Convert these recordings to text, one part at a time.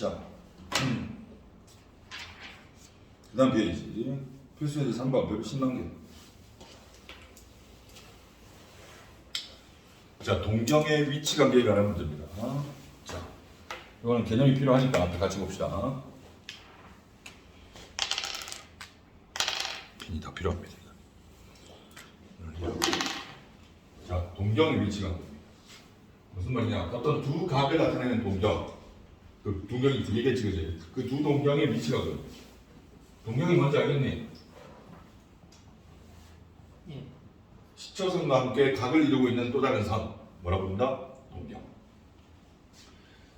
자, 그 다음 페이지. 필수에서 3번, 110만 개. 자, 동경의 위치 관계에 관한 문제입니다. 자, 이거는 개념이 필요하니까 같이 봅시다. 펜이 다 필요합니다. 자, 동경의 위치 관계. 무슨 말이냐? 어떤 두 각을 나타내는 동경. 그 동경이 두 개가 찍어져요. 그 두 동경의 위치가 그래요. 동경이 뭔지 알겠니? 예. 시초선과 함께 각을 이루고 있는 또 다른 선. 뭐라고 부른다? 동경.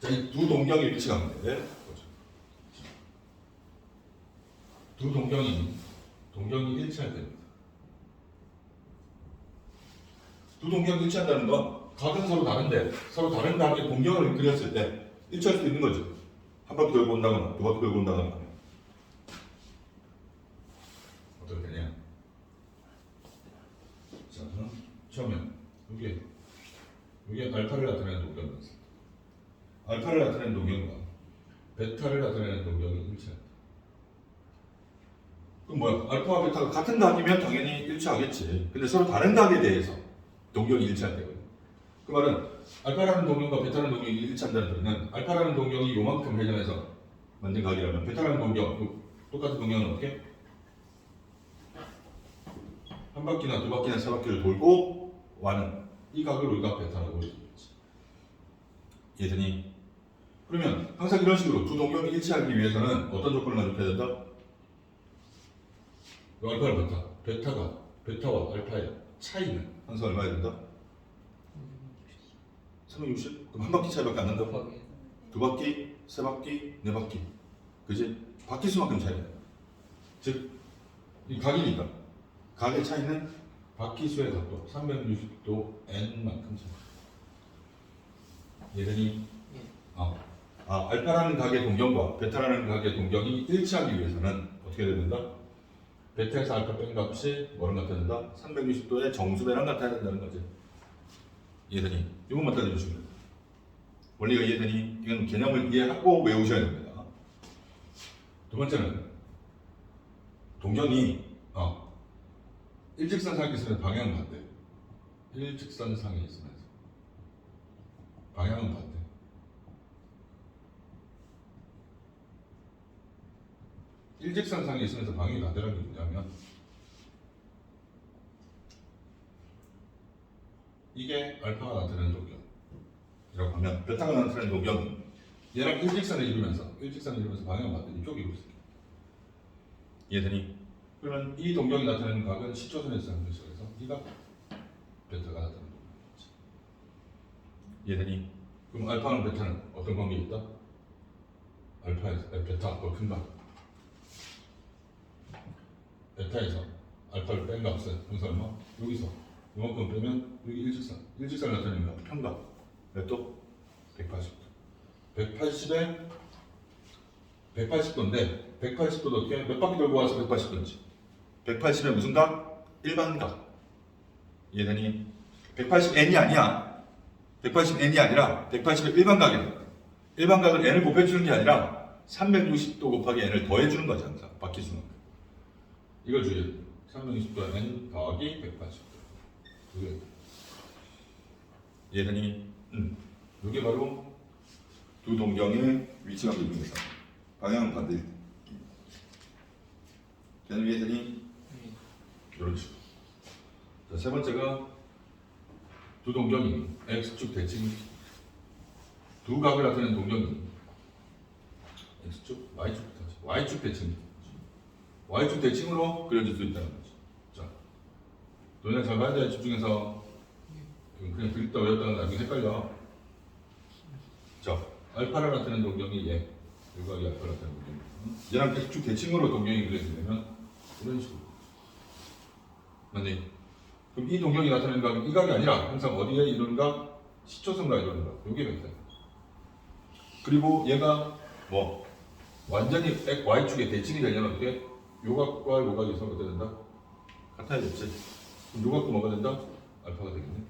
자, 이 두 동경의 위치가 뭔데? 보죠. 두 동경이 일치할 때입니다. 두 동경이 일치한다는 건 각은 서로 다른데 서로 다른 각의 동경을 그렸을 때 일치할 수 있는 거죠. 한 바퀴 돌고 온다거나 두 바퀴 돌고 온다거나 하면 어떻게 되냐? 자, 처음에 이게 알파를 나타내는 동경이었습니다. 알파를 나타내는 동경과 베타를 나타내는 동경이 일치한다. 그럼 뭐야? 알파와 베타가 같은 각이면 당연히 일치하겠지. 근데 서로 다른 각에 대해서 동경이 일치할 때거든요. 그 말은 알파라는 동경과 베타라는 동경이 일치한다는 소리는 알파라는 동경이 요만큼 회전해서 만든 각이라면 베타라는 동경, 똑같은 동경은 어떻게? 한 바퀴나 두 바퀴나 세 바퀴를 돌고 와는 이 각을 우리가 베타라고 할 수 있지. 이해되니? 그러면 항상 이런 식으로 두 동경이 일치하기 위해서는 어떤 조건을 만족해야 된다? 알파를 베타와 알파의 차이는 항상 얼마야 된다? 360? 그럼 한 바퀴 차이밖에 안 난다? 두 바퀴, 세 바퀴, 네 바퀴. 그지? 바퀴 수만큼 차이가 나요. 즉, 이 각이니까. 각의 차이는 바퀴 수의 각도, 360도 n만큼 차이. 이해되니? 알파라는 각의 동경과 베타라는 각의 동경이 일치하기 위해서는 어떻게 해야 된다? 베타에서 알파 뺀 값이 뭐랑 같아야 된다? 360도의 정수배랑 같아야 된다는 거지. 이해되니? 이것만 따져주시면 됩니다. 원리가 이해되니? 이건 개념을 이해하고 외우셔야 됩니다. 두 번째는 동경이 일직선상에 있으면 방향은 반대. 일직선상에 있으면서 방향은 반대. 일직선상에 있으면서 방향이 반대라는 게 뭐냐면 이게 알파가 나타내는 동경이라고 하면 베타가 나타내는 동경은 얘랑 일직선을 이루면서 방향을 반대 이쪽에 이루고 있어요. 이해되니? 그러면 이 동경이 나타내는 각은 시초선에서 하는 것이라서 이가 베타가 나타내는 동경이지. 이해되니? 그럼 알파랑 베타는 어떤 관계가 있다? 베타가 더 큰 각. 베타에서 알파를 뺀 값은 항상 얼마? 여기서 이만큼 빼면 여기 일직선을 나타내는 값 평각 몇 도? 180도 180도인데 180도도 어떻게 몇 바퀴 돌고 와서 180도인지 180의 무슨 각? 일반각. 이해되니? 180n이 아니야. 180n이 아니라 180의 일반각이야. 일반각을 n을 곱해주는 게 아니라 360도 곱하기 n을 더해주는 거지 항상 바퀴 수는. 이걸 주의해. 360도 n 더하기 180도. 이게 이해되니? 이게 바로 두 동경의 위치 관계 중에서 방향은 반대. 개념 이해되니? 이런 식으로. 자, 세 번째가 두 동경이 x축 대칭 두 각을 나타내는 동경이 x축, y축 대칭. y축 대칭으로 그려질 수 있다는 거죠. 자, 너네 잘 봐야 돼. 집중해서. 그냥 그립다 외웠다가 나중에 헷갈려. 자, 알파를 나타내는 동경이 얘. 여기가 이 알파를 나타내는 동경. 얘랑 x축 대칭으로 동경이 그려지려면 이런 식으로. 맞니? 그럼 이 동경이 나타내는 각은 이 각이 아니라 항상 어디에 이루는 각? 시초선과 이루는 각. 요게 멘트. 그리고 얘가 뭐 완전히 y축의 대칭이 되려면 어떻게? 요 각과 요 각이 서로 어떻게 된다? 같아야겠지. 그럼 요 각도 뭐가 된다? 알파가 되겠네.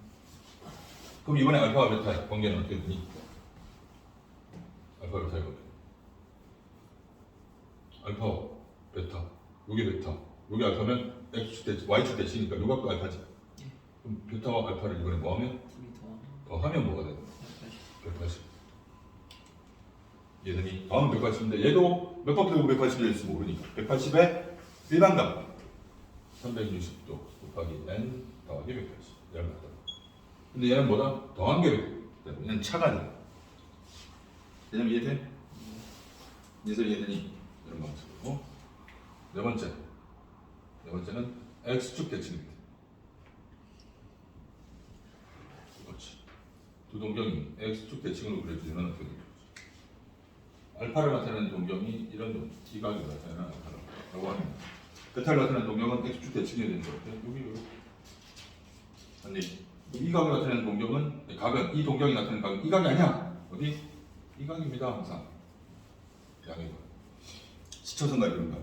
그럼 이번에 알파와 베타의 관계는 어떻게 되니? 알파 베타의 관계. 알파, 베타. 요게 베타. 요게 알파면 x축 대칭, y축 대칭이니까 요 값도 알파지. 예. 그럼 베타와 알파를 이번에 뭐하면? 더하면 뭐가 돼? 180. 얘들이 더하면 180인데 얘도 몇 바퀴 돌고 180이 될지 모르니까 180의 일반값 360도 곱하기 n 더하기 180 얘를 맞다. 근데 얘는 뭐다? 더한 게 때문에 얘는 차가 돼. 왜냐면 이해돼? 그래서 얘들이 이런 방식으로 네 번째는 x축 대칭입니다. 그렇지. 두 동경이 x축 대칭으로 그려지면 어떻게 되죠? 알파를 나타내는 동경이 이런 동경, 이각을 나타내는 알파라고 합니다. 베타를 나타내는 동경은 x축 대칭이 되는 것 같아요. 여기 아니 이 각을 나타내는 동경은 각은 이 동경이 나타내는 각은 이 각이 아니야. 어디? 이 각입니다. 항상 양의 각. 시초선과 이런 각.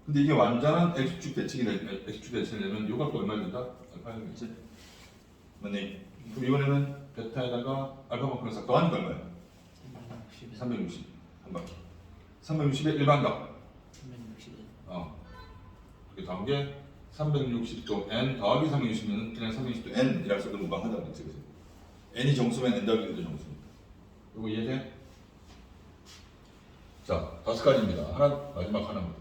근데 이게 완전한 x축 대칭이 되면 요 각도 얼마 된다? 알파겠지. 맞네. 그럼 이번에는 베타에다가 알파만큼 싹 더하니까 얼마야? 360 한 바퀴. 360의 일반각. 360은 그게 다음 게 360도 n 더하기 360은 그냥 360도 n이라고 써도 무방하다고 했지, 그지? n이 정수면 n 더하기 1도 정수니까. 이거 이해돼? 자, 5가지입니다. 하나 마지막 하나입니다.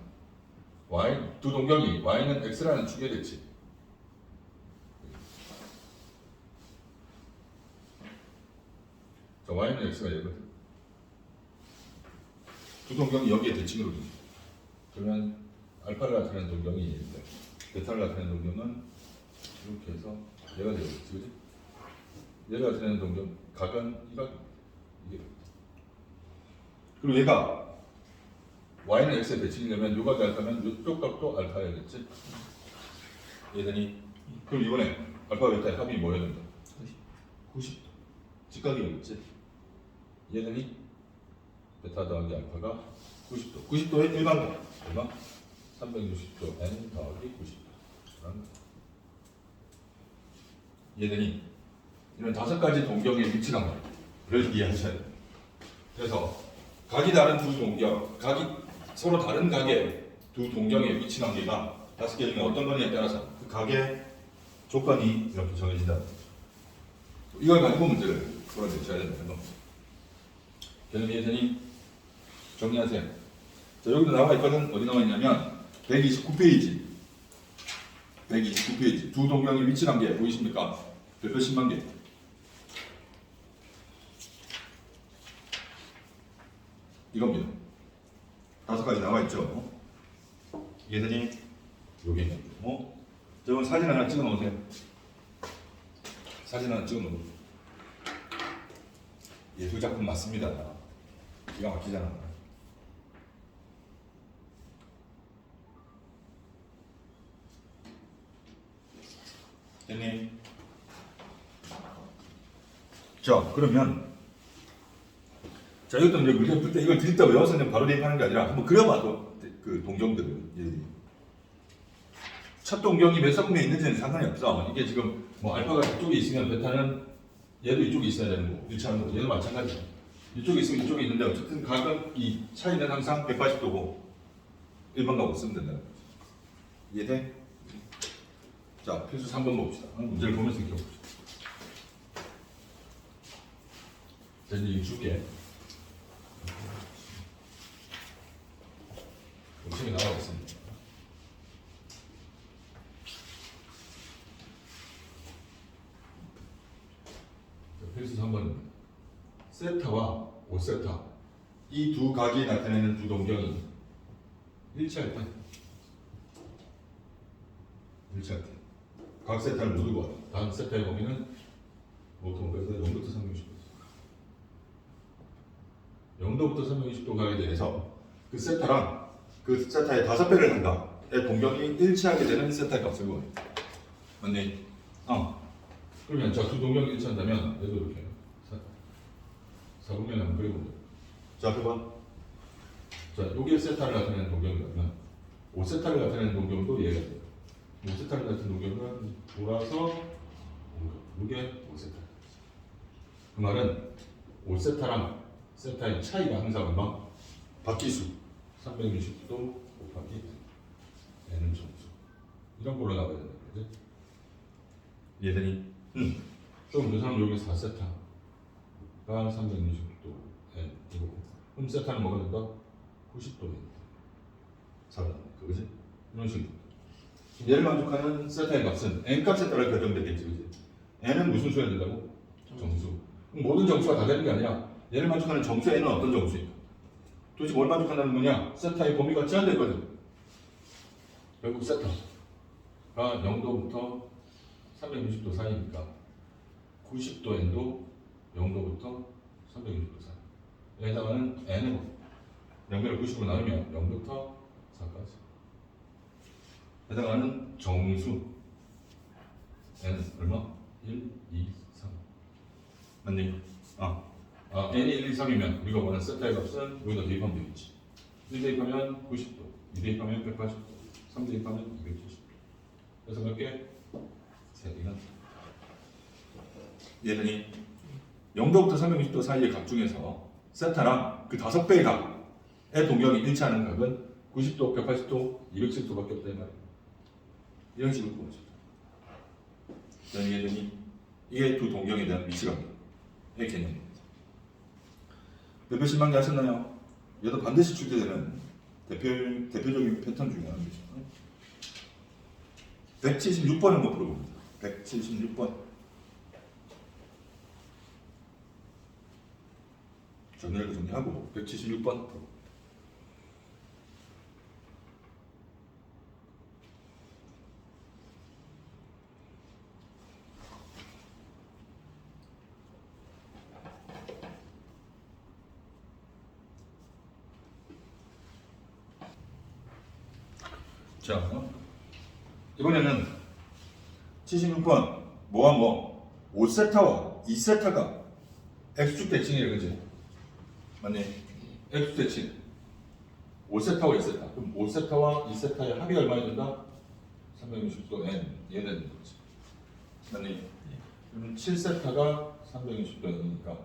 y 두 동경이 y는 x라는 축에 됐지. 자, y는 x가 얘거든. 두 동경이 여기에 대칭으로 돼. 그러면 알파를 나타내는 동경이 있는데 베타를 나타내는 동경은 이렇게 해서 얘가 되겠지, 그지? 얘가 나타내는 동경 각은 이각 이게. 그리고 얘가 y는 x에 대칭이 되면 요 각이 알파면 이쪽 각도 알파야겠지? 얘들이 그럼 이번에 알파 베타의 합이 뭐여야 된다? 90도. 직각이겠지? 얘들이 베타 더하기 알파가 90도. 90도의 일반각 얼마? 360도 n 더하기 90도. 얘들이 이런 5가지 동경의 위치관을 이해하셔야 돼요. 그래서 각이 다른 두 동경, 각이 서로 다른 각의 두 동경의 위치 관계가 5개 중에 어떤 거냐에 따라서 그 각의 조건이 이렇게 정해진다. 이걸 가지고 문제를 풀어내셔야 된다는 겁니다. 개념 이해되니? 정리하세요. 자, 여기도 나와 있거든. 어디 나와 있냐면 129페이지. 129페이지. 두 동경의 위치 관계 보이십니까? 별표 10만 개. 이겁니다. 5가지 나와 있죠. 얘들이 요게 저건 사진 하나 찍어 놓으세요. 사진 하나 찍어 놓으세요. 예술 작품 맞습니다. 기가 막히잖아. 됐니? 자, 그러면 자, 이것도 이제 우리가 풀 때 이걸 드립다 외워서 그냥 바로 대입하는 게 아니라 한번 그려봐도 그 동경들을 얘들이 첫 동경이 몇 성분에 있는지는 상관이 없어. 이게 지금 뭐 알파가 이쪽에 있으면 베타는 얘도 이쪽에 있어야 되는 거고 1차는 거고 얘도 마찬가지야. 이쪽에 있으면 이쪽에 있는데 어쨌든 각은 이 차이는 항상 180도고 일반각으로 쓰면 된다는 거지. 이해돼? 자, 필수 3번 봅시다. 문제를 보면서 익혀봅시다. 자, 이제 이 줄게. 욕심이 나와 있습니다. 필수 3번입니다. 세타와 5세타 이 두 각이 나타내는 두 동경이 일치할 때 각 세타를 모두 구하라. 다음 세타의 범위는 뭐부터 0부터 360도 0도부터 360도 각에 대해서 그 세타랑 그 세타의 5배를 한다의 동경이 일치하게 되는 세타의 값을 구해요. 맞니? 그러면 자, 두 동경이 일치한다면 얘도 이렇게 사분면에 한번 그려보자. 자, 해봐. 자, 요게 세타를 나타내는 동경이라면 5세타를 나타내는 동경도 얘가 돼요. 5세타를 나타내는 동경은 돌아서 요게 5세타. 그 말은 5세타랑 세타의 차이가 항상 얼마? 바퀴수 360도 곱하기 n은 정수. 이런 걸로 나와야 된다. 그지? 얘들이 좀 이 사람 여기 4세타가 360도 n이고 그럼 세타는 뭐가 된다? 90도입니다. 4가 그지? 이런 식으로. 얘를 만족하는 세타의 값은 n 값에 따라 결정되겠지, 그지? n은 무슨 수야 된다고? 정수. 그럼 모든 정수가 다 되는 게 아니라 얘를 만족하는 정수 n은 어떤 정수일까? 도대체 뭘 만족한다는 거냐? 세타의 범위가 제한되거든. 결국 세타가 0도부터 360도 사이니까 90도 n도 0도부터 360도 사이. 해당하는 n은 0을 90으로 나누면 0부터 4까지. 해당하는 정수 n은 얼마? 1, 2, 3. 맞니? n이 1, 2, 3이면 우리가 원하는 세타의 값은 여기다 대입하면 되겠지. 1 대입하면 90도, 2 대입하면 180도, 3 대입하면 270도. 그래서 몇 개? 3개가. 얘들이 0도부터 360도 사이의 각 중에서 세타랑 그 5배의 각의 동격이 일치하는 각은 90도, 180도, 270도밖에 없다 이 말이야. 이런 식으로 보면 좋다. 얘들이 이게 두 동경에 대한 위치관계의 개념입니다. 몇별 신방기 하셨나요? 얘도 반드시 출제되는 대표적인 패턴 중에 하나입니다. 176번을 한번 풀어봅니다. 176번. 정리하고 176번. 자, 이번에는 76번 뭐와 뭐 5세타와 2세타가 X축 대칭이래, 그지? 맞니? X축 대칭 5세타와 2세타. 그럼 5세타와 2세타의 합이 얼마나 된다? 360도 n 얘는 되는 거지. 맞니? 그럼 7세타가 360도 n이니까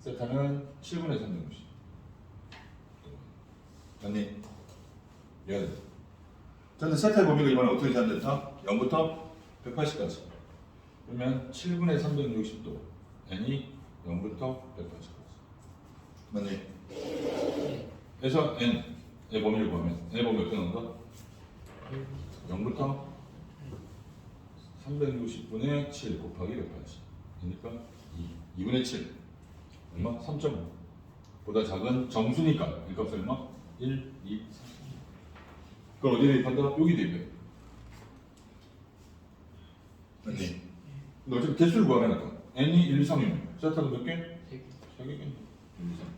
세타는 7분의 360. 맞니? 얘는 저는 세타의 범위가 이번에 어떻게 제한됐다? 0부터 180까지. 그러면 7분의 360도 n이 0부터 180까지. 맞니? 그래서 n의 범위를 보면 n의 범위 어떻게 나온다? 0부터 360분의 7 곱하기 180. 그러니까 2분의 7. 얼마? 3.5. 보다 작은 정수니까 이 값은 얼마? 1, 2, 3. 그걸 어디에 대입한다? 여기 대입해. 맞니? 근데 어차피 개수를 구하라니까. n이 1, 2, 3이면 세타는 몇 개? 3개겠네. 1, 2, 3.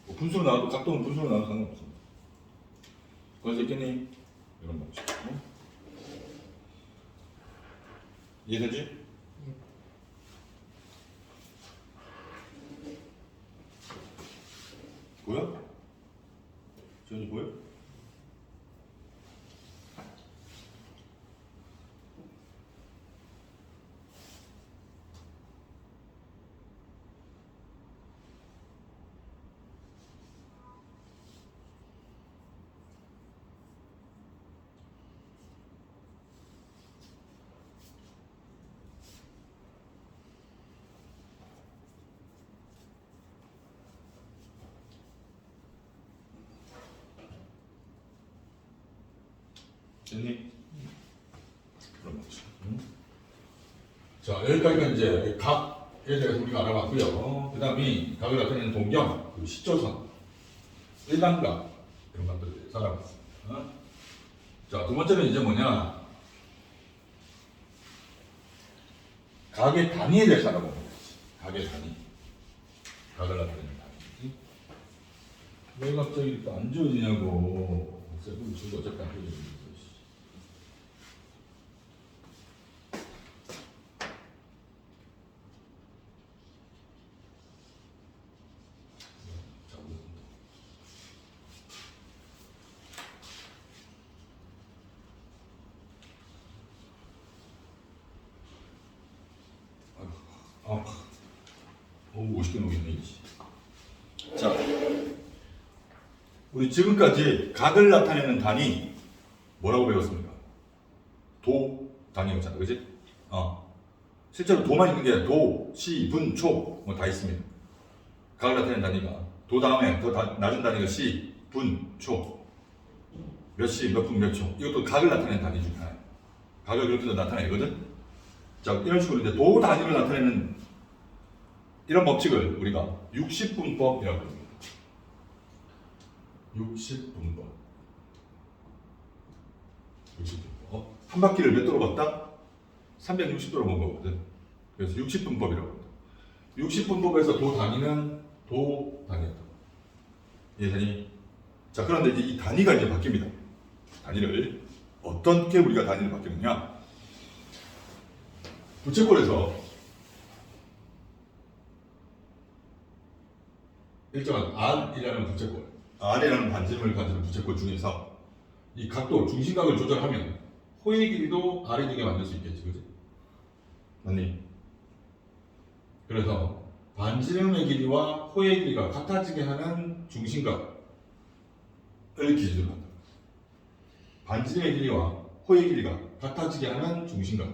뭐 분수로 나와도 각도는 분수로 나와도 상관없어. 그래서 있겠니? 이런 방식. 이해되지? 보여? 지현이 보여? 됐니? 그런 거지. 자, 여기까지가 이제 각에 대해서 우리가 알아봤고요. 그 다음이 각을 나타내는 동경, 그리고 시조선, 일반각, 이런 것들에 대해서 알아봤어요. 자, 두 번째는 이제 뭐냐? 각의 단위에 대해서 알아보는 거지. 각의 단위. 각을 나타내는 단위. 왜 갑자기 이렇게 안 지워지냐고. 쌤은 지금 어차피 안 지워지는 거지. 오, 50개 넘겠네, 이지. 자, 우리 지금까지 각을 나타내는 단위 뭐라고 배웠습니까? 도 단위였잖아, 그지? 실제로 도만 있는 게 도, 시, 분, 초 뭐 다 있습니다. 각을 나타내는 단위가 도 다음에 더 낮은 단위가 시, 분, 초. 몇 시, 몇 분, 몇 초. 이것도 각을 나타내는 단위 중에 하나예요. 각을 그렇게 나타내거든. 자, 이런 식으로 이제 도 단위를 나타내는 이런 법칙을 우리가 60분법이라고 합니다. 60분법. 60분법. 한 바퀴를 몇 도로 걷다? 360도로 본 거거든. 그래서 60분법이라고 합니다. 60분법에서 도 단위는 도 단위였다. 이해되니? 자, 그런데 이제 이 단위가 이제 바뀝니다. 단위를 어떻게 우리가 단위를 바뀌느냐? 부채꼴에서 일정한 R이라는 부채꼴, R이라는 반지름을 가지는 부채꼴 중에서 이 각도, 중심각을 조절하면 호의 길이도 R이 되게 만들 수 있겠지, 그지? 맞니? 그래서 반지름의 길이와 호의 길이가 같아지게 하는 중심각을 기준으로 한다. 반지름의 길이와 호의 길이가 같아지게 하는 중심각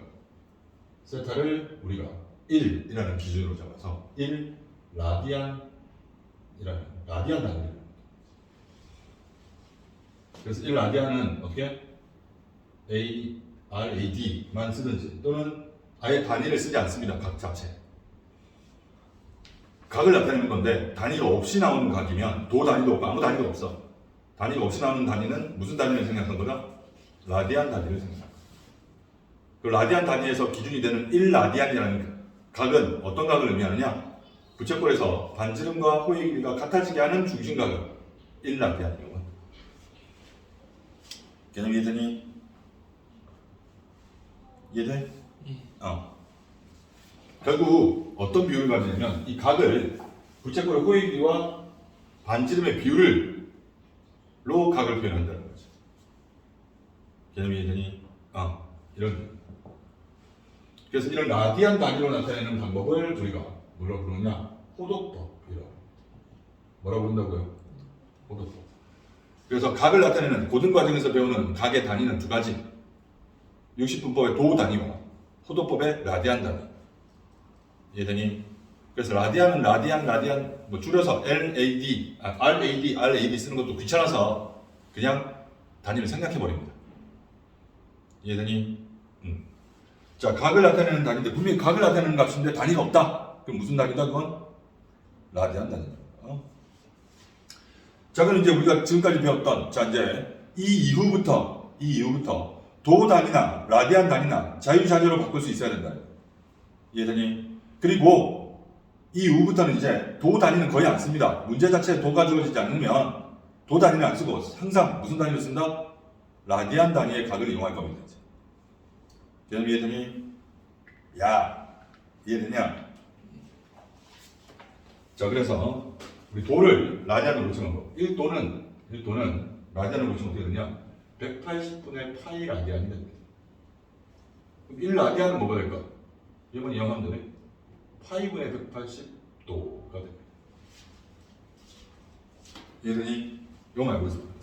세타를 우리가 1이라는 기준으로 잡아서 1 라디안이라는 라디안 단위를 합니다. 그래서 1 라디안은 어떻게? RAD만 쓰든지 또는 아예 단위를 쓰지 않습니다. 각 자체. 각을 나타내는 건데 단위가 없이 나오는 각이면 도 단위도 없고 아무 단위도 없어. 단위가 없이 나오는 단위는 무슨 단위를 생각한 거다? 라디안 단위를 생각한 거다. 그 라디안 단위에서 기준이 되는 1 라디안이라는 각은 어떤 각을 의미하느냐? 부채꼴에서 반지름과 호의 길이가 같아지게 하는 중심각은 1 라디안이라고 합니다. 개념 이해되니? 이해돼? 예. 결국 어떤 비율을 가지냐면 이 각을 부채꼴의 호의 길이와 반지름의 비율로 각을 표현한다는 거죠. 개념이 이해되니? 이런. 그래서 이런 라디안 단위로 나타내는 방법을 우리가 뭐라고 부르느냐? 호도법이라고. 뭐라고 부른다고요? 호도법. 그래서 각을 나타내는 고등과정에서 배우는 각의 단위는 두 가지. 60분법의 도 단위와 호도법의 라디안 단위. 이해되니? 그래서 라디안은 라디안 뭐 줄여서 RAD 쓰는 것도 귀찮아서 그냥 단위를 생각해 버립니다. 이해되니? 자, 각을 나타내는 단위인데 분명히 각을 나타내는 값인데 단위가 없다. 그럼 무슨 단위다 그건? 라디안 단위다. 자, 그럼 이제 우리가 지금까지 배웠던 자 이제 이 이후부터 도 단위나 라디안 단위나 자유자재로 바꿀 수 있어야 된다. 이해되니? 그리고 이 이후부터는 이제 도 단위는 거의 안 씁니다. 문제 자체에 도가 주어지지 않으면 도 단위는 안 쓰고 항상 무슨 단위를 쓴다? 라디안 단위의 각을 이용할 겁니다. 개념 이해되니? 야, 이해되냐? 자, 그래서 우리 도를 라디안으로 고치는 거. 1도는 라디안으로 고치면 어떻게 되냐? 180분의 파이 라디안이 됩니다. 그럼 1 라디안은 뭐가 될까? 이번 이용하면 되네. 파이분의 180도가 됩니다. 이해되니? 이거 알고 있습니다.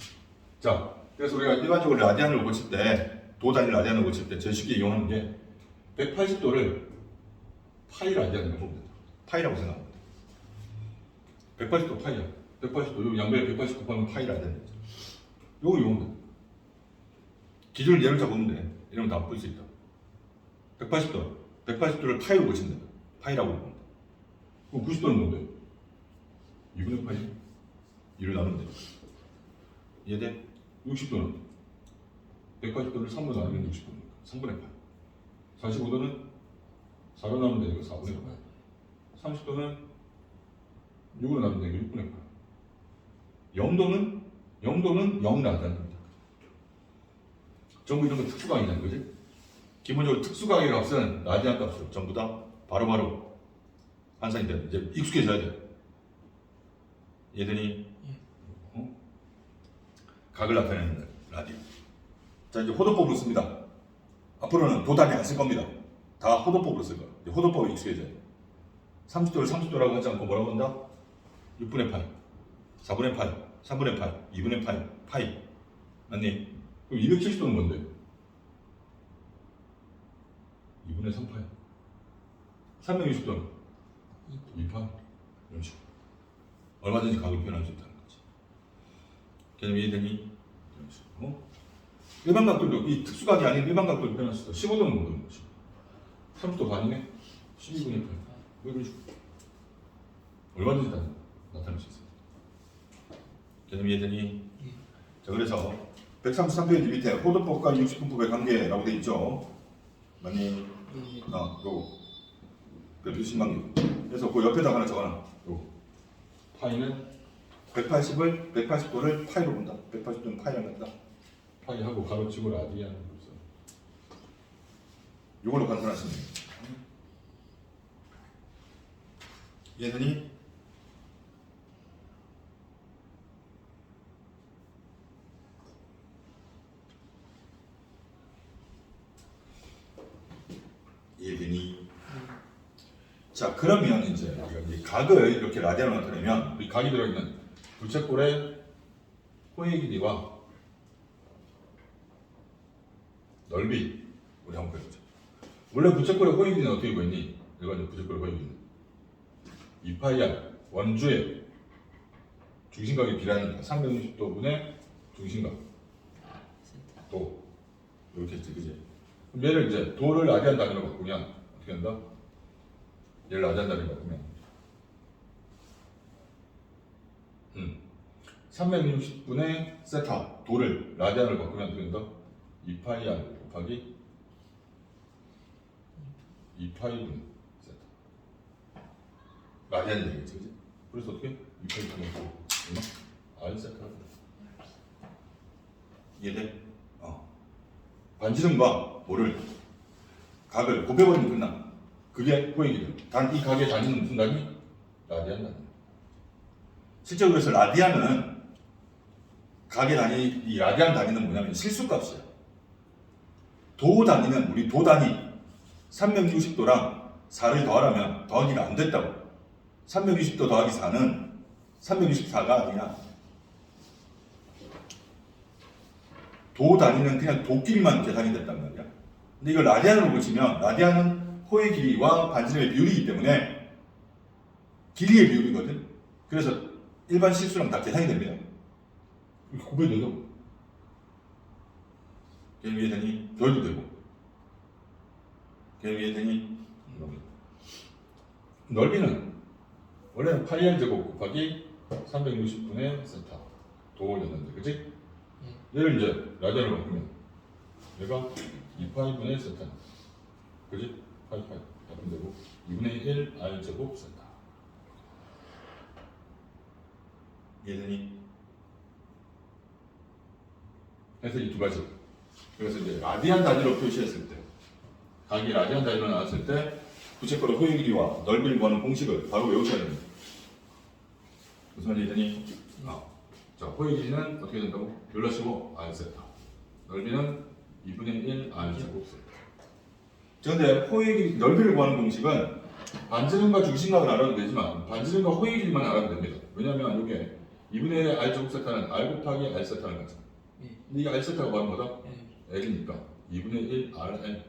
자, 그래서 우리가 일반적으로 라디안을 고칠 때 도 단위 라디안을 고칠 때 제일 쉽게 이용하는 게 180도를 파이 라디안이라고 봅니다. 파이라고 생각합니다. 180도 파이야. 180도 요 양변에 180 곱하면 파이 라디안이죠. 요거 이용하면 돼. 기준을 얘를 잡으면 돼. 이러면 다 풀 수 있다. 180도를 파이로 고친다. 파이라고 봅니다. 그럼 90도는 뭔데? 2분의 파이? 2를 나누면 돼. 이해돼? 60도는 180도를 3분의 나누면 60도니까 3분의 8. 45도는 4로 나누면 되니까 4분의 8. 30도는 6으로 나누면 되니까 6분의 8. 0도는 0 라디안입니다. 전부 이런 거 특수각이잖아, 그지? 기본적으로 특수각의 값은 라디안 값으로 전부 다 바로바로 환산이 돼. 이제 익숙해져야 돼. 이해되니? 각을 나타내는 라디안. 자, 이제 호도법으로 씁니다. 앞으로는 도 단위 안 쓸 겁니다. 다 호도법으로 쓸 거야. 호도법에 익숙해져야 돼. 30도를 30도라고 하지 않고 뭐라고 한다? 6분의 8, 4분의 8, 3분의 파이, 2분의 파이, 파이. 맞니? 그럼 270도는 뭔데? 2분의 3파이. 360도는 2파이. 이런 식으로. 얼마든지 각을 표현할 수 있다는 거지. 개념 이해되니? 이런 식으로. 일반 각도도, 이 특수각이 아닌 일반 각도를 표현할 수 있다. 15도는 뭐는 거지? 30도 반이네? 12분의 8. 이런 식으로. 얼마든지 다 나타낼 수 있어요. 개념 이해되니? 예. 자, 그래서 133페이지 밑에 호도법과 60분법의 관계라고 돼 있죠. 맞니? 예. 요거. 그 표시관계. 그래서 그 옆에다가 하나 적어놔. 요거. 파이는 180을 180도를 파이로 본다. 180도는 파이를 한다. 파이하고 가로치고 라디안. 이걸로 환산하시면 돼요. 이해되니? 이해되니? 자, 그러면 이제 여기 각을 이렇게 라디안으로 나타내면 이 각이 들어있는 부채꼴의 호의 길이와 넓이 우리 한번 보여보자. 원래 부채꼴의 호의 길이는 어떻게 구했니? 내가 이제 부채꼴의 호의 길이 2파이R 원주의 중심각의 비례하는 360도분의 중심각 도 이렇게 했지, 그지? 그럼 얘를 이제 도를 라디안 단위로 바꾸면 어떻게 한다? 얘를 라디안 단위로 바꾸면 360분의 세타 도를 라디안으로 바꾸면 어떻게 된다? 2파이R 곱하기 2파이분 세타 라디안이 되겠지, 그지? 그래서 어떻게? 2파이 분의 얼마? R 세타가 된다. 이해돼? 반지름과 뭐를 각을 곱해버리면 끝나. 그게 호의 길이. 단 이 각의 단위는 무슨 단위? 라디안 단위. 실제로 그래서 라디안은 각의 단위, 이 라디안 단위는 뭐냐면 실수값이야. 도 단위는 우리 도 단위 360도랑 4를 더하라면 더하기가 안 됐다고. 360도 더하기 4는 364가 아니야. 도 단위는 그냥 도끼리만 계산이 됐단 말이야. 근데 이걸 라디안으로 고치면 라디안은 호의 길이와 반지름의 비율이기 때문에 길이의 비율이거든. 그래서 일반 실수랑 다 계산이 됩니다. 이렇게 구분이 된다고. 개념 이해되니? 별도 되고. 개념 이해되니? 넓이는 원래는 파이 제곱 곱하기 360분의 세타 도였는데, 그치? 얘를 이제 라디안으로 바꾸면 얘가 2파이분의 세타, 그지? 파이 바꾸면 되고 2분의 1 r 제곱 세타. 이해되니? 그래서 이 두 가지. 그래서 이제 라디안 단위로 표시했을 때, 각이 라디안 단위로 나왔을 때 부채꼴의 호의 길이와 넓이를 구하는 공식을 바로 외우셔야 됩니다. 무슨 말인지 이해되니? 자, 호의 길이는 어떻게 된다고? 눌러치고 r 세타. 넓이는 2분의 1 r 제곱 세타. 그런데 호의 길이, 넓이를 구하는 공식은 반지름과 중심각을 알아도 되지만 반지름과 호의 길이만 알아도 됩니다. 왜냐하면 이게 2분의 1 r 제곱 세타는 r 곱하기 r 세타는 같아. 근데 이 r 세타가 바로 뭐다? l이니까 2분의 1 rn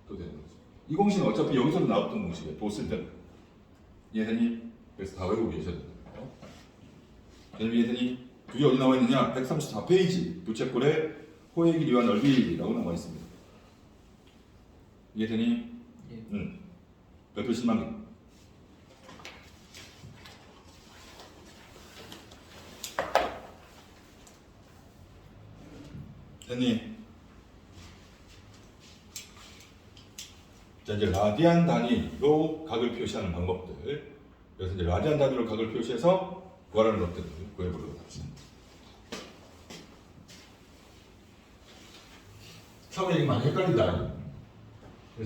또 되는 거지. 이 공식은 어차피 여기서도 나왔던 공식이에요. 도 쓸 때는. 이해되니? 그래서 다 외우고 계셔야 된다. 이해되니? 그게 어디 나와 있느냐? 134페이지 부채꼴의 호의 길이와 넓이라고 나와 있습니다. 이해되니? 예. 몇 표 10만 개. 됐니? 자, 이제 라디안 단위로 각을 표시하는 방법들. 그래서 이제 라디안 단위로 각을 표시해서 구하라는 것들을 구해보도록 합시다. 처음에 이게 많이 헷갈린다.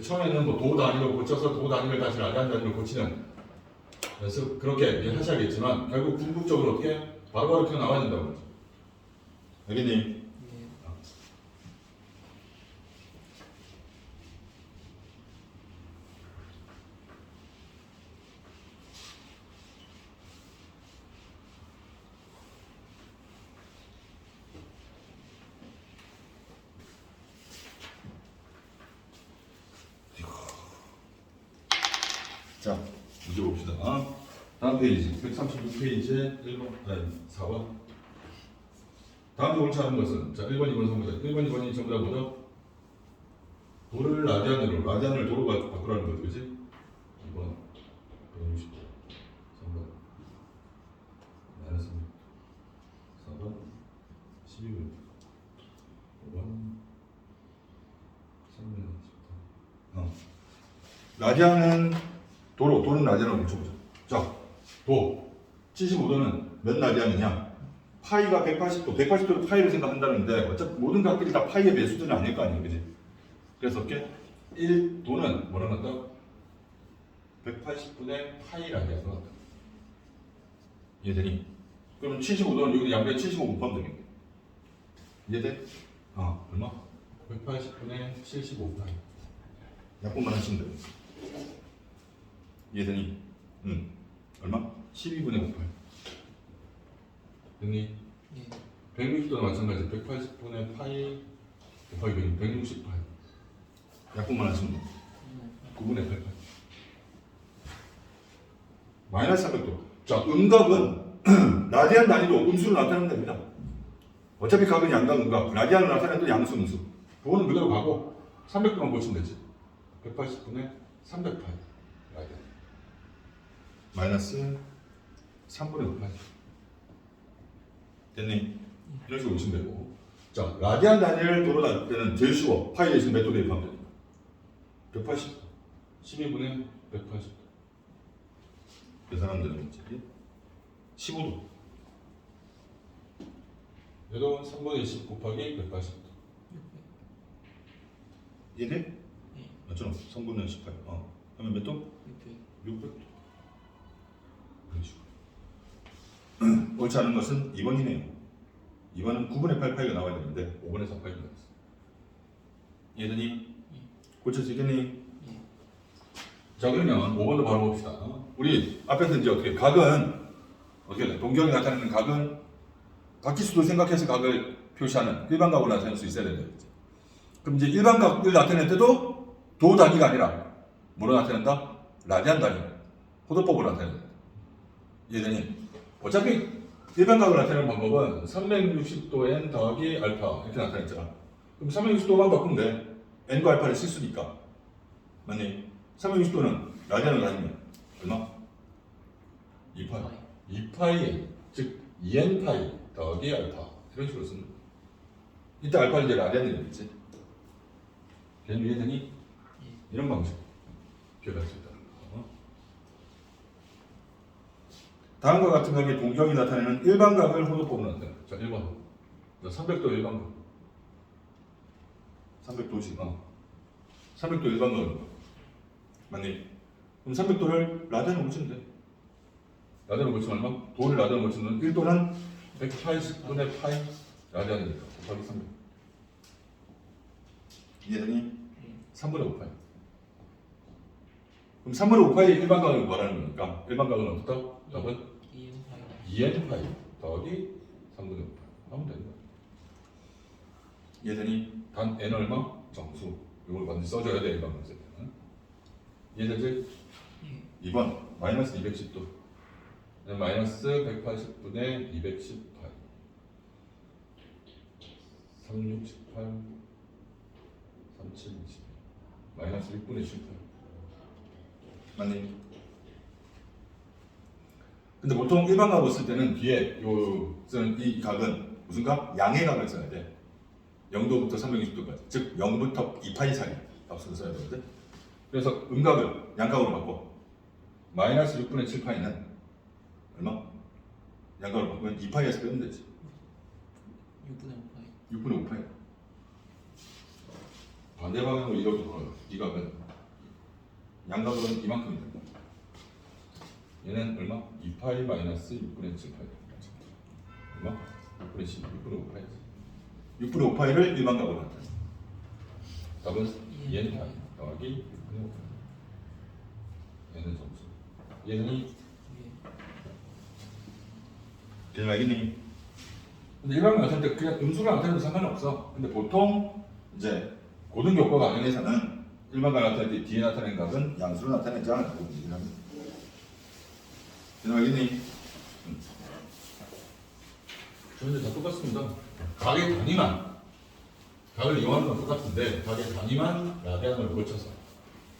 처음에는 뭐 도 단위로 고쳐서 도 단위를 다시 라디안 단위로 고치는, 그래서 그렇게 하셔야겠지만 결국 궁극적으로 어떻게 바로바로 이렇게 나와야 된다고 그러죠. 알겠니? 자, 문제 봅시다. 다음 페이지 136페이지에 1번, 아니 4번. 다음 옳지 않은 것은 자 1번, 2번, 3번, 1번, 2번이 전부 다 뭐죠? 도를 라디안으로 도로 바꾸라는 거죠, 그렇지? 2번 160도, 3번 마이너스 4번 12분, 5번 3번 10도. 라디안은 도는 라디안으로 멈춰보자. 자, 도 75도는 몇 라디안이냐? 파이가 180도, 180도로 파이를 생각한다는데 어차피 모든 각들이 다 파이의 매수들은 아닐 거 아니에요, 그지? 그래서 어떻게? 1도는 뭐라 한다? 180분의 파이 라디안으로 한다. 이해되니? 그러면 75도는 여기 양변에 75 곱하면 되겠네. 이해돼? 얼마? 180분의 75 파이. 약분만 하시면 돼요. 이해되니? 얼마? 12분의 5파이. 됐니? 예. 160도도 마찬가지. 180분의 파이 곱하기 160파이. 약분만 하시면 돼. 9분의 8파이. 마이너스 300도. 자, 음각은 라디안 단위로 음수로 나타내면 됩니다. 어차피 각은 양각, 음각. 라디안으로 나타내도 양수, 음수. 그거는 그대로 가고 300도만 보시면 되지. 180분의 300파이. 라디안. 마이너스 3분의 5파이. 됐니? 이런 식으로 보시면 되고. 자, 라디안 단위를 도로 날 때는 제일 쉬워. 파이 대신 몇 도 대입하면 되니까. 180. 12분의 180. 계산하면 되는 거지. 15도. 얘도 3분의 10 곱하기 180도. 이해돼? 예. 맞죠? 3분의 18. 하면 몇 도? 600도. 그런 식으로. 옳지 않은 것은 2번이네요. 2번은 9분의 8파이가 나와야 되는데 5분의 4파이가 나왔어. 이해되니? 고칠 수 있겠니? 예. 자, 그러면 5번도 바로 봅시다. 우리 앞에서 이제 어떻게 각은 어떻게 돼? 동경이 나타내는 각은 각지수도 생각해서 각을 표시하는 일반각으로 나타낼 수 있어야 된다. 그럼 이제 일반각을 나타낼 때도 도 단위가 아니라 뭐로 나타낸다? 라디안 단위, 호도법으로 나타낸다. 이해되니? 어차피 일반각을 나타내는 방법은 360도 n 더하기 알파 이렇게 나타냈잖아. 그럼 360도만 바꾸면 돼. n과 알파를 실수니까. 맞니? 360도는 라디안으로 나뉘면 얼마? 2파이. 2파이 즉 2n파이 더하기 알파 이런 식으로 쓰는 거야. 이때 알파는 이제 라디안이 되겠지. 걔는 이해되니? 이런 방식 기억할 수 있다는 거. 다음과 같은 각의 동경이 나타내는 일반각을 호도법으로 나타낸다. 자, 1번. 300도 일반각. 300도지. 300도 일반각은 맞니? 그럼 300도를 라디안으로 고치면 돼. 라디안으로 고치면 얼마? 도를 라디안으로 고치면 1도는 180분의 파이 라디안이니까 곱하기 300. 이해되니? 3분의 5파이. 그럼 3분의 5파이 일반각을 말하는 거니까 일반각은 어떻다? 답은 2n파이 더하기 3분의 5파이 하면 되는 거야. 이해되니? 단 n 얼마? 정수. 이걸 완전히 써줘야 돼 일반각 쓸 때는. 이해되지? 2번 마이너스 210도 마이너스 180분의 210파이 3618 3720 마이너스 6분의 18 맞니? 근데 보통 일반각을 쓸 때는 뒤에 요 쓰는 이 각은 무슨 각? 양의 각을 써야 돼. 0도부터 360도까지 즉 0부터 2파이 사이 값으로 써야 되거든. 그래서 음각을 양각으로 바꿔. 마이너스 6분의 7파이는 얼마? 양각으로 바꾸면 2파이에서 빼면 되지. 6분의 5파이. 반대 방향으로 이렇게 돌아요. 이 각은 양각으로는 이만큼이 된다. 얘는 얼마? 2파이 마이너스 6분의 7파이. 얼마? 6분의 10, 6분의 5파이지. 6분의 5파이를 일반각으로 나타내. 답은 2n파이 더하기 6분의 5파이. 얘는 점수. 얘는 대략 알겠니? 근데 일반각 나타낼 때 그냥 음수를 나타내도 상관없어. 근데 보통 이제 고등교과 과정에서는 일반각 나타낼 때 뒤에 나타낸 각은 양수로 나타내지 않고 얘기를 합니다. 알겠니? 전제 다 똑같습니다. 각의 단위만 각을 이용하는 건 똑같은데 각의 단위만 라디안으로 고쳐서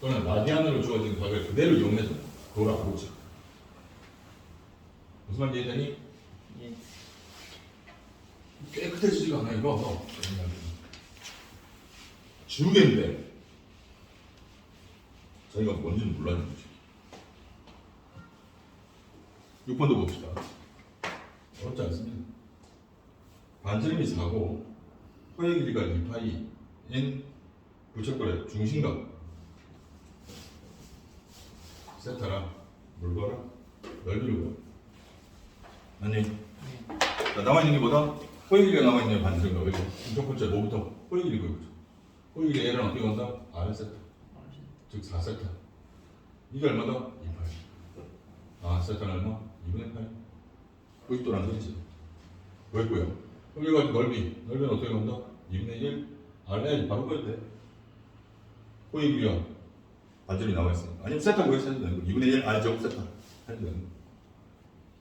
또는 라디안으로 주어진 각을 그대로 이용해서 그걸 안 고쳐. 무슨 말인지 이해되니? 예. 깨끗해지지가 않아 이거. 지우개인데 자기가 뭔지는 몰라요. 6번도 봅시다. 어렵지 않습니다. 반지름이 4고 호의 길이가 2파이인 부채꼴의 중심각 세타라 뭘 봐라? 넓이를 봐. 아니 자, 남아있는 게 뭐다? 호의 길이가 남아있는 반지름각. 그죠? 첫 번째 뭐부터? 호의 길이가 그죠? 호의 길이 L은 어떻게 간다? R 세타 즉 4세타. 이게 얼마다? 2파이. 아 세타는 얼마? 2분의 8. 90도라는 소리지. 뭐 했고요? 그럼 이거 넓이는 어떻게 간다? 2분의 1 RL 바로 그어야 돼. 호의 길이가 반지름이 남아있어. 아니면 세타 구해서 해도 되는 거. 2분의 1 R 제곱 세타 해도 되는 거.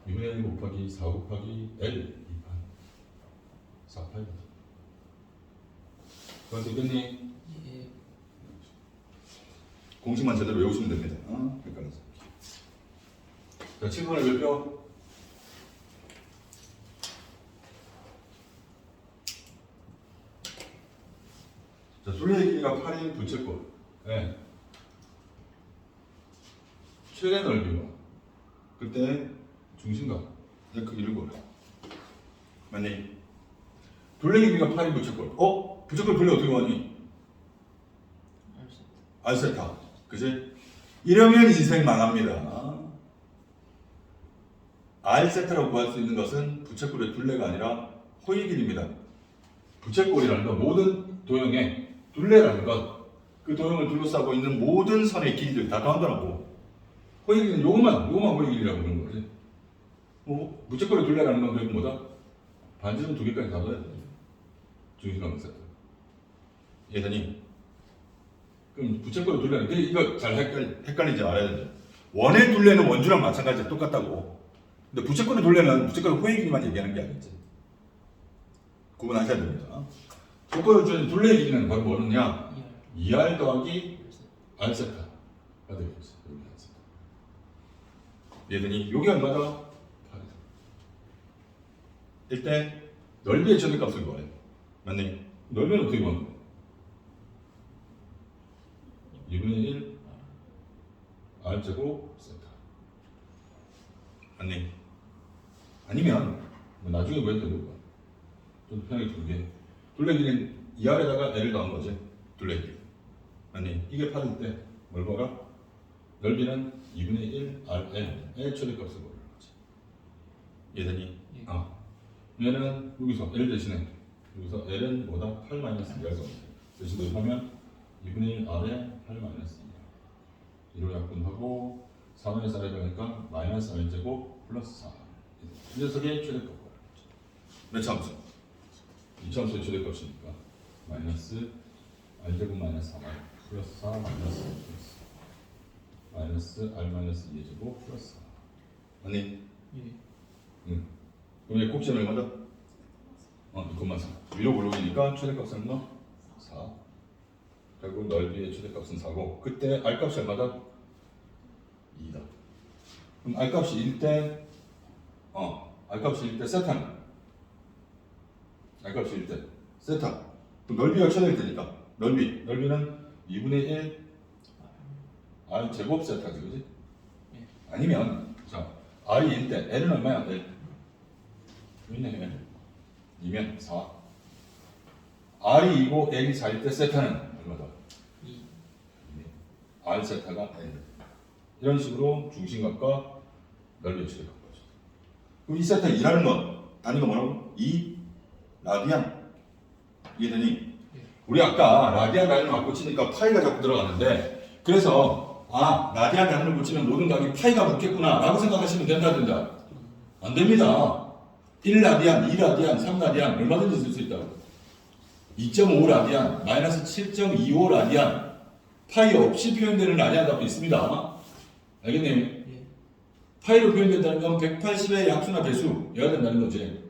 2분의 1 곱하기 4 곱하기 L 2파이 4파이. 그건 되겠니? 예. 공식만 제대로 외우시면 됩니다. 헷갈려서. 자, 7번을 몇 표? 자, 둘레의 길이가 8인 부채꼴. 네. 최대 넓이와 그때 중심각 크기를 구하라. 맞니? 둘레의 길이가 8인 부채꼴. 부채꼴 둘레 어떻게 구하니? 알세타. 그지? 이러면 인생 망합니다. R세타라고 구할 수 있는 것은 부채꼴의 둘레가 아니라 호의 길이입니다. 부채꼴이라는 건 모든 도형의 둘레라는 것, 그 도형을 둘러싸고 있는 모든 선의 길이를 다 더한다고. 호의 길이는 요것만 호의 길이라고 그러는 거지. 부채꼴의 둘레라는 건 결국 뭐다? 반지름 2개까지 다 넣어야 돼. 중심각 세타. 이해되니? 그럼 부채꼴의 둘레는 이거 잘 헷갈리지 말아야 된다. 원의 둘레는 원주랑 마찬가지로 똑같다고. 근데 부채꼴의 둘레는 부채꼴의 호의 길이만 얘기하는 게 아니지. 구분하셔야 됩니다. 부채꼴의 둘레의 길이는 바로 뭐느냐? 2R 더하기 R세타가 되겠지. 여기 R세타. 이해되니? 요게 얼마다? 8이다. 일단 넓이의 최대값을 구해요. 맞니? 넓이는 어떻게 구하는 거야? 2분의 1 R제곱 세타. 맞니? 아니면 나중에 뭐 해도 되는 거야. 좀 편하게 두개. 둘레 길이는 2R에다가 L을 더한 거지. 둘레 길이. 맞니? 이게 8일 때 뭘 봐라? 넓이는 2분의 1 RL의 최대값을 구하는 거지. 이해되니? 예. 얘는 여기서 L 대신에 여기서 L은 뭐다? 8 마이너스 2R 대신 대입하면 2분의 1 R에 8 마이너스 2R 1로 약분하고 4분의 4를 더하니까 마이너스 R제곱 플러스 4. 이 녀석의 최대값 구하는 거지. 몇 참수? 2참수의 최대값이니까 마이너스 R제곱 마이너스 4 플러스 4 마이너스 플러스 마이너스 R 마이너스 2의 제곱 플러스 4. 아니? 예. 응. 그럼 얘 꼭지는 얼마다? 이것만 4. 위로 올라오니까 최대값은 얼마? 4. 그리고 넓이의 최대값은 4고 그때 R값이 얼마다? 2다. 그럼 R값이 1대 R값이 1대 세타는? R값이 1대 세타. 그럼 넓이가 최대일 테니까 넓이는 2분의 1 R 제곱 세타지, 그지? 예. 아니면 자 R이 1대 L은 얼마야? L 있네. L 2면 4. R이 2고 L이 4일 때 세타는 얼마다? 2. R 세타가 L. 이런 식으로 중심각과 넓이의 최대값 거죠. 그럼 이 세타 2라는 건 단위가 뭐라고? 2 라디안. 이해되니? 우리 아까 라디안 단위를 갖고 치니까 파이가 자꾸 들어가는데 그래서 라디안 단위를 붙이면 모든 각이 파이가 붙겠구나 라고 생각하시면 된다. 안 됩니다. 1라디안, 2라디안, 3라디안 얼마든지 쓸 수 있다고. 2.5라디안, 마이너스 7.25라디안 파이 없이 표현되는 라디안 값도 있습니다. 알겠네요? 예. 파이로 표현된다는 건 180의 약수나 배수여야 된다는 거지.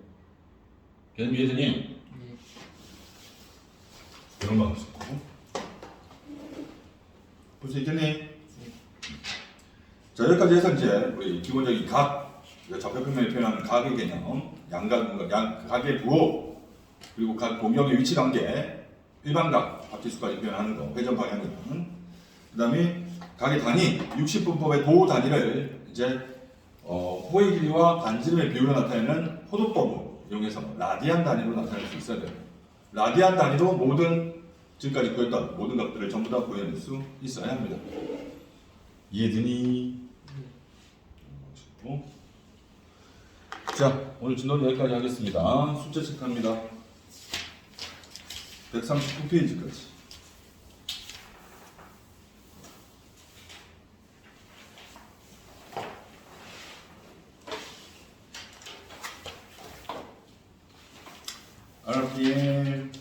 계속 이해되니? 예. 이런 거 없어. 볼 수 있겠니? 자, 여기까지 해서 이제 우리 기본적인 각, 좌표평면에 표현하는 각의 개념, 각의 부호, 그리고 각 공역의 위치 관계, 일반각, 합지수까지 표현하는 거, 회전 방향은. 그 다음에 각의 단위, 60분법의 도 단위를 이제 호의 길이와 반지름의 비율로 나타내는 호도법을 이용해서 라디안 단위로 나타낼 수 있어야 돼요. 라디안 단위로 모든 지금까지 구했던 모든 값들을 전부 다 구해낼 수 있어야 합니다. 이해되니? 자, 오늘 진도는 여기까지 하겠습니다. 숙제 체크합니다. 139페이지까지. RPM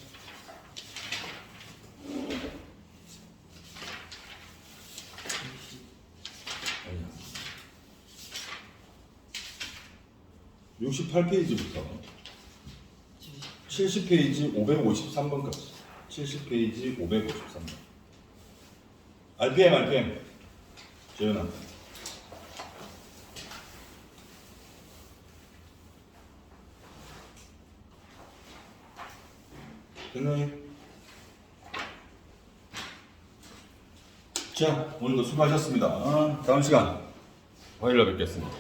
68페이지부터 70페이지 553번까지 70페이지 553번 RPM 재현아 됐나요? 자 오늘도 수고하셨습니다. 다음 시간 화요일에 뵙겠습니다.